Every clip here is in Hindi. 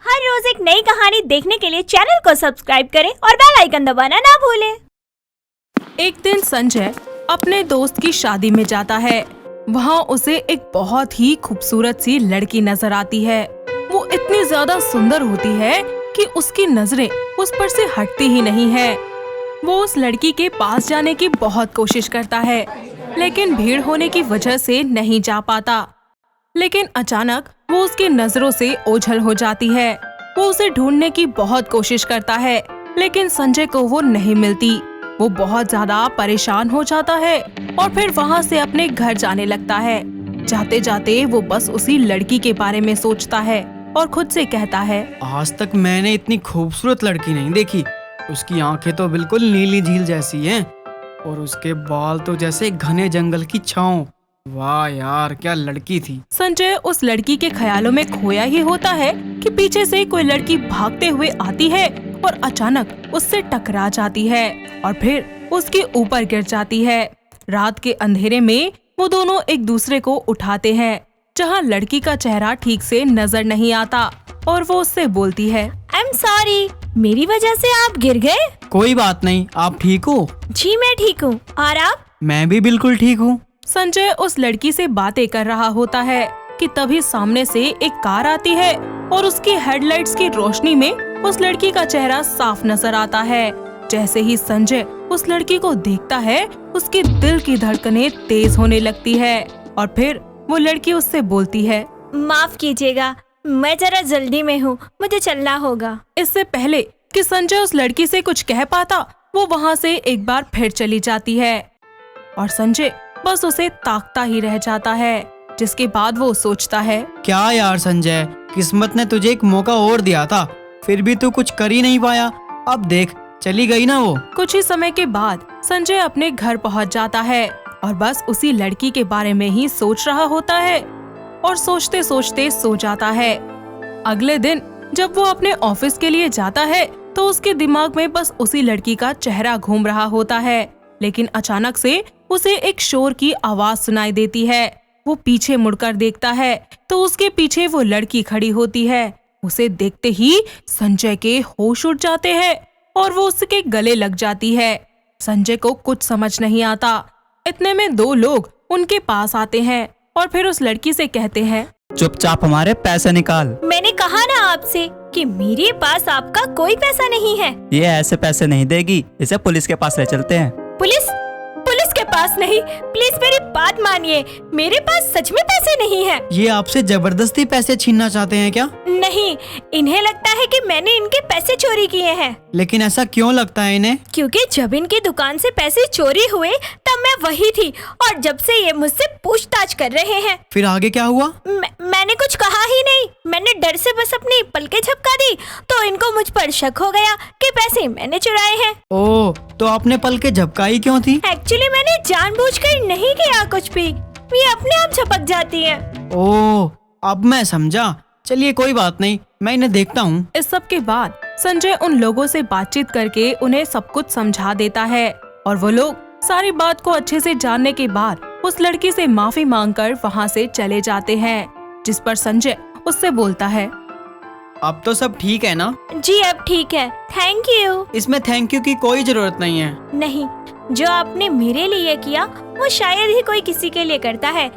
हर रोज एक नई कहानी देखने के लिए चैनल को सब्सक्राइब करें और बेल आइकन दबाना ना भूलें। एक दिन संजय अपने दोस्त की शादी में जाता है। वहाँ उसे एक बहुत ही खूबसूरत सी लड़की नजर आती है। वो इतनी ज्यादा सुंदर होती है कि उसकी नजरें उस पर से हटती ही नहीं है। वो उस लड़की के पास जाने की बहुत कोशिश करता है, लेकिन भीड़ होने की वजह से नहीं जा पाता। लेकिन अचानक वो उसकी नजरों से ओझल हो जाती है। वो उसे ढूंढने की बहुत कोशिश करता है, लेकिन संजय को वो नहीं मिलती। वो बहुत ज्यादा परेशान हो जाता है और फिर वहाँ से अपने घर जाने लगता है। जाते जाते वो बस उसी लड़की के बारे में सोचता है और खुद से कहता है, आज तक मैंने इतनी खूबसूरत लड़की नहीं देखी। उसकी आंखें तो बिल्कुल नीली झील जैसी हैं और उसके बाल तो जैसे घने जंगल की छांव। वाह यार, क्या लड़की थी। संजय उस लड़की के ख्यालों में खोया ही होता है कि पीछे से कोई लड़की भागते हुए आती है और अचानक उससे टकरा जाती है और फिर उसके ऊपर गिर जाती है। रात के अंधेरे में वो दोनों एक दूसरे को उठाते हैं, जहाँ लड़की का चेहरा ठीक से नजर नहीं आता और वो उससे बोलती है, आई एम सॉरी, मेरी वजह से आप गिर गए। कोई बात नहीं, आप ठीक हो? जी मैं ठीक हूँ, और आप? मैं भी बिल्कुल ठीक हूँ। संजय उस लड़की से बातें कर रहा होता है कि तभी सामने से एक कार आती है और उसकी हेडलाइट्स की रोशनी में उस लड़की का चेहरा साफ नजर आता है। जैसे ही संजय उस लड़की को देखता है, उसके दिल की धड़कनें तेज होने लगती है और फिर वो लड़की उससे बोलती है, माफ कीजिएगा, मैं जरा जल्दी में हूँ, मुझे चलना होगा। इससे पहले कि संजय उस लड़की से कुछ कह पाता, वो वहाँ से एक बार फिर चली जाती है और संजय बस उसे ताकता ही रह जाता है। जिसके बाद वो सोचता है, क्या यार संजय, किस्मत ने तुझे एक मौका और दिया था, फिर भी तू कुछ कर ही नहीं पाया। अब देख, चली गई ना वो। कुछ ही समय के बाद संजय अपने घर पहुंच जाता है और बस उसी लड़की के बारे में ही सोच रहा होता है और सोचते सोचते सो जाता है। अगले दिन जब वो अपने ऑफिस के लिए जाता है तो उसके दिमाग में बस उसी लड़की का चेहरा घूम रहा होता है। लेकिन अचानक से उसे एक शोर की आवाज सुनाई देती है। वो पीछे मुड़कर देखता है तो उसके पीछे वो लड़की खड़ी होती है। उसे देखते ही संजय के होश उड़ जाते हैं और वो उसके गले लग जाती है। संजय को कुछ समझ नहीं आता। इतने में दो लोग उनके पास आते हैं और फिर उस लड़की से कहते हैं, चुपचाप हमारे पैसे निकाल। मैंने कहा ना आपसे कि मेरे पास आपका कोई पैसा नहीं है। ये ऐसे पैसे नहीं देगी, इसे पुलिस के पास ले चलते हैं। पुलिस के पास नहीं, प्लीज मेरी बात मानिए, मेरे पास सच में पैसे नहीं है। ये आपसे जबरदस्ती पैसे छीनना चाहते हैं क्या? नहीं, इन्हें लगता है कि मैंने इनके पैसे चोरी किए हैं। लेकिन ऐसा क्यों लगता है इन्हें? क्योंकि जब इनकी दुकान से पैसे चोरी हुए तब मैं वही थी और जब से ये मुझसे पूछताछ कर रहे हैं। फिर आगे क्या हुआ? मैंने कुछ कहा ही नहीं, मैंने डर से बस अपनी पलकें झपका दी तो इनको मुझ पर शक हो गया कि पैसे मैंने चुराए हैं। ओह, तो आपने पलकें झपकाई क्यों थी? एक्चुअली मैंने जानबूझकर नहीं किया कुछ भी, ये अपने आप झपक जाती है। ओह, अब मैं समझा। चलिए कोई बात नहीं, मैं इन्हें देखता हूँ। इस सब के बाद संजय उन लोगों से बातचीत करके उन्हें सब कुछ समझा देता है और वो लोग सारी बात को अच्छे से जानने के बाद उस लड़की से माफी मांगकर वहाँ से चले जाते हैं। जिस पर संजय उससे बोलता है, अब तो सब ठीक है ना? जी अब ठीक है, थैंक यू। इसमें थैंक यू की कोई जरूरत नहीं है। नहीं, जो आपने मेरे लिए किया वो शायद ही कोई किसी के लिए करता है।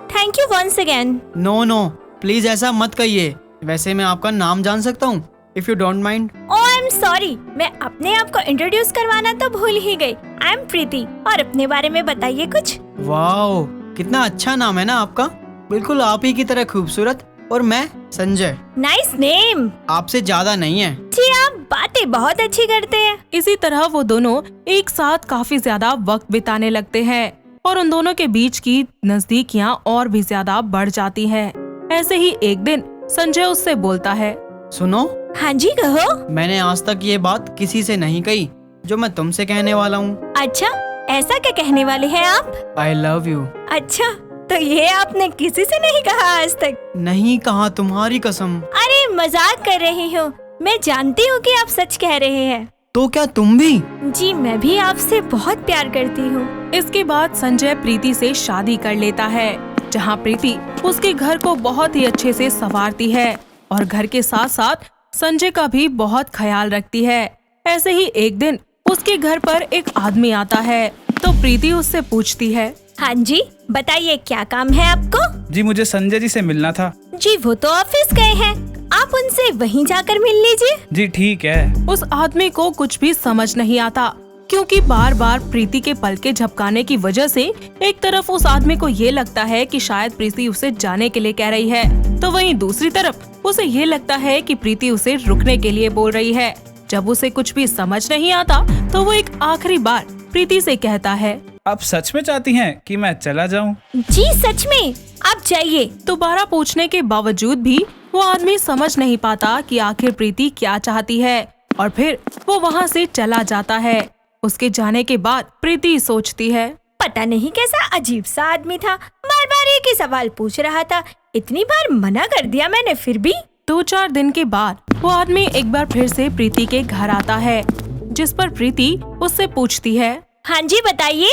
Thank you once again. No no, please ऐसा मत कहिए। वैसे मैं आपका नाम जान सकता हूँ, if you don't mind? Oh I am sorry, मैं अपने आप को इंट्रोड्यूस करवाना तो भूल ही गई। आई एम प्रीति, और अपने बारे में बताइए कुछ। वाओ, कितना अच्छा नाम है ना आपका, बिल्कुल आप ही की तरह खूबसूरत। और मैं संजय। Nice name. आपसे ज्यादा नहीं है। जी आप बातें बहुत अच्छी करते हैं। इसी तरह वो दोनों एक साथ काफी ज्यादा वक्त बिताने लगते हैं और उन दोनों के बीच की नजदीकियां और भी ज्यादा बढ़ जाती हैं। ऐसे ही एक दिन संजय उससे बोलता है, सुनो। हाँ जी कहो। मैंने आज तक ये बात किसी से नहीं कही जो मैं तुमसे कहने वाला हूँ। अच्छा, ऐसा क्या कहने वाले हैं आप? I love you. अच्छा, तो ये आपने किसी से नहीं कहा आज तक? नहीं कहा, तुम्हारी कसम। अरे मजाक कर रही हूँ, मैं जानती हूँ कि आप सच कह रहे हैं। तो क्या तुम भी? जी मैं भी आपसे बहुत प्यार करती हूँ। इसके बाद संजय प्रीति से शादी कर लेता है, जहाँ प्रीति उसके घर को बहुत ही अच्छे से संवारती है और घर के साथ साथ संजय का भी बहुत ख्याल रखती है। ऐसे ही एक दिन उसके घर पर एक आदमी आता है तो प्रीति उससे पूछती है। हाँ जी, बताइए क्या काम है आपको? जी मुझे संजय जी से मिलना था। जी वो तो ऑफिस गए हैं, आप उनसे वहीं जाकर मिल लीजिए। जी ठीक है। उस आदमी को कुछ भी समझ नहीं आता, क्योंकि बार बार प्रीति के पलके झपकाने की वजह से एक तरफ उस आदमी को ये लगता है कि शायद प्रीति उसे जाने के लिए कह रही है, तो वहीं दूसरी तरफ उसे ये लगता है कि प्रीति उसे रुकने के लिए बोल रही है। जब उसे कुछ भी समझ नहीं आता तो वो एक आखिरी बार प्रीति से कहता है, आप सच में चाहती हैं कि मैं चला जाऊं? जी सच में, आप जाइए। दोबारा पूछने के बावजूद भी वो आदमी समझ नहीं पाता कि आखिर प्रीति क्या चाहती है, और फिर वो वहाँ से चला जाता है। उसके जाने के बाद प्रीति सोचती है, पता नहीं कैसा अजीब सा आदमी था, बार बार एक ही सवाल पूछ रहा था, इतनी बार मना कर दिया मैंने फिर भी। 2-4 दिन के बाद वो आदमी एक बार फिर से प्रीति के घर आता है, जिस पर प्रीति उससे पूछती है। हाँ जी बताइए,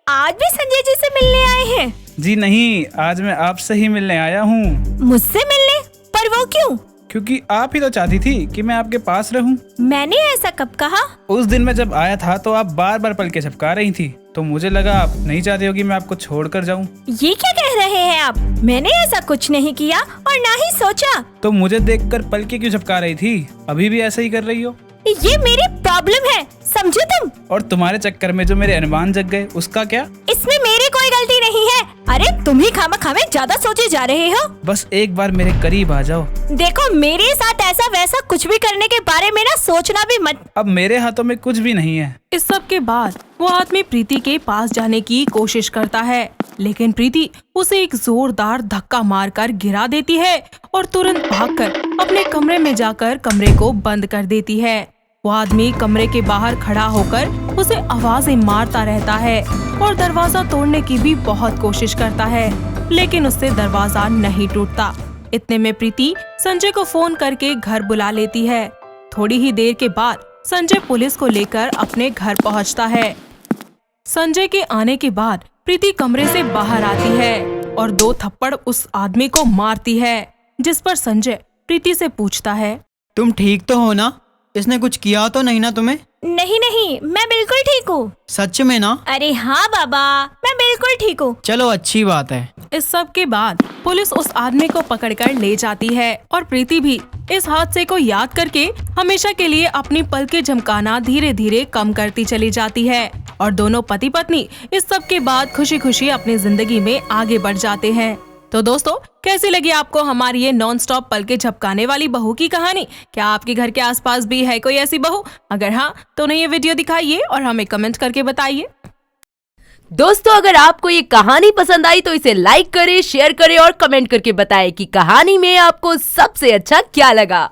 आज भी संजय जी से मिलने आए हैं? जी नहीं, आज मैं आपसे ही मिलने आया हूँ। मुझसे मिलने? पर वो क्यों? क्योंकि आप ही तो चाहती थी कि मैं आपके पास रहूं। मैंने ऐसा कब कहा? उस दिन मैं जब आया था तो आप बार बार पलके झपका रही थी, तो मुझे लगा आप नहीं चाहती हो कि मैं आपको छोड़कर जाऊं। ये क्या कह रहे हैं आप? मैंने ऐसा कुछ नहीं किया और ना ही सोचा। तो मुझे देखकर पलके क्यों झपका रही थी? अभी भी ऐसा ही कर रही हो? ये मेरी प्रॉब्लम है, समझो तुम। और तुम्हारे चक्कर में जो मेरे अनुमान जग गए, उसका क्या? इसमें मेरी कोई गलती नहीं है। अरे तुम ही खामखामे ज्यादा सोचे जा रहे हो। बस एक बार मेरे करीब आ जाओ। देखो मेरे साथ ऐसा वैसा कुछ भी करने के बारे में ना सोचना भी मत। अब मेरे हाथों में कुछ भी नहीं है। इस सब के बाद वो आदमी प्रीति के पास जाने की कोशिश करता है, लेकिन प्रीति उसे एक जोरदार धक्का मारकर गिरा देती है और तुरंत भागकर अपने कमरे में जाकर कमरे को बंद कर देती है। वो आदमी कमरे के बाहर खड़ा होकर उसे आवाजें मारता रहता है और दरवाजा तोड़ने की भी बहुत कोशिश करता है, लेकिन उससे दरवाजा नहीं टूटता। इतने में प्रीति संजय को फोन करके घर बुला लेती है। थोड़ी ही देर के बाद संजय पुलिस को लेकर अपने घर पहुंचता है। संजय के आने के बाद प्रीति कमरे से बाहर आती है और 2 थप्पड़ उस आदमी को मारती है, जिस पर संजय प्रीति से पूछता है, तुम ठीक तो हो ना? इसने कुछ किया तो नहीं ना तुम्हें? नहीं नहीं, मैं बिल्कुल ठीक हूँ। सच में ना? अरे हाँ बाबा, मैं बिल्कुल ठीक हूँ। चलो अच्छी बात है। इस सब के बाद पुलिस उस आदमी को पकड़कर ले जाती है और प्रीति भी इस हादसे को याद करके हमेशा के लिए अपनी पलकें झमकाना धीरे धीरे कम करती चली जाती है और दोनों पति पत्नी इस सब के बाद खुशी खुशी अपनी जिंदगी में आगे बढ़ जाते हैं। तो दोस्तों, कैसी लगी आपको हमारी ये नॉन स्टॉप पलके झपकाने वाली बहू की कहानी? क्या आपके घर के आसपास भी है कोई ऐसी बहू? अगर हाँ तो उन्हें ये वीडियो दिखाइए और हमें कमेंट करके बताइए। दोस्तों, अगर आपको ये कहानी पसंद आई तो इसे लाइक करें, शेयर करें और कमेंट करके बताएं कि कहानी में आपको सबसे अच्छा क्या लगा।